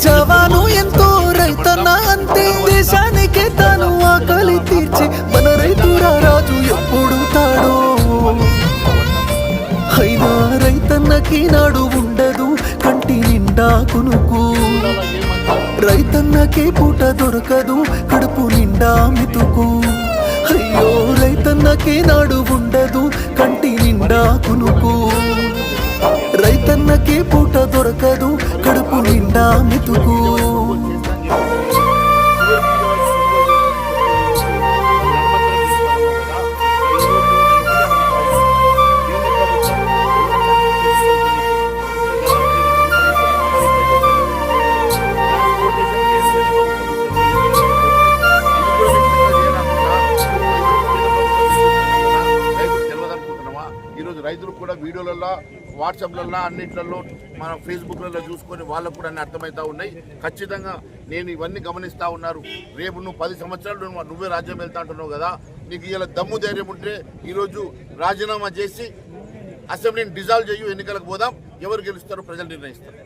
జవాను ఎంతో రైతన్న అంతే దేశానికే తాను ఆకలి తీర్చే మన రైతురా రాజు ఎప్పుడు తాడో అయినా రైతన్నకి నాడు ఉండదు కంటి నిండా కునుకు రైతన్నకే పూట దొరకదు కడుపు నిండా మితుకు అయ్యో రైతన్నకే నాడు ఉండదు కంటి నిండా కునుకు రైతన్నకే పూట దొరకదు కడుపు నిండా మితుకు రైతులు కూడా వీడియోలలో వాట్సాప్లలో అన్నింటిలో మన ఫేస్బుక్లలో చూసుకొని వాళ్ళకు కూడా అన్ని అర్థమవుతా ఉన్నాయి. ఖచ్చితంగా నేను ఇవన్నీ గమనిస్తూ ఉన్నారు. రేపు నువ్వు 10 సంవత్సరాలు నువ్వే రాజ్యం వెళ్తా అంటున్నావు కదా, నీకు ఇలా దమ్ము ధైర్యం ఉంటే ఈరోజు రాజీనామా చేసి అసెంబ్లీని డిజాల్వ్ చేయు, ఎన్నికలకు పోదాం. ఎవరు గెలుస్తారో ప్రజలు నిర్ణయిస్తారు.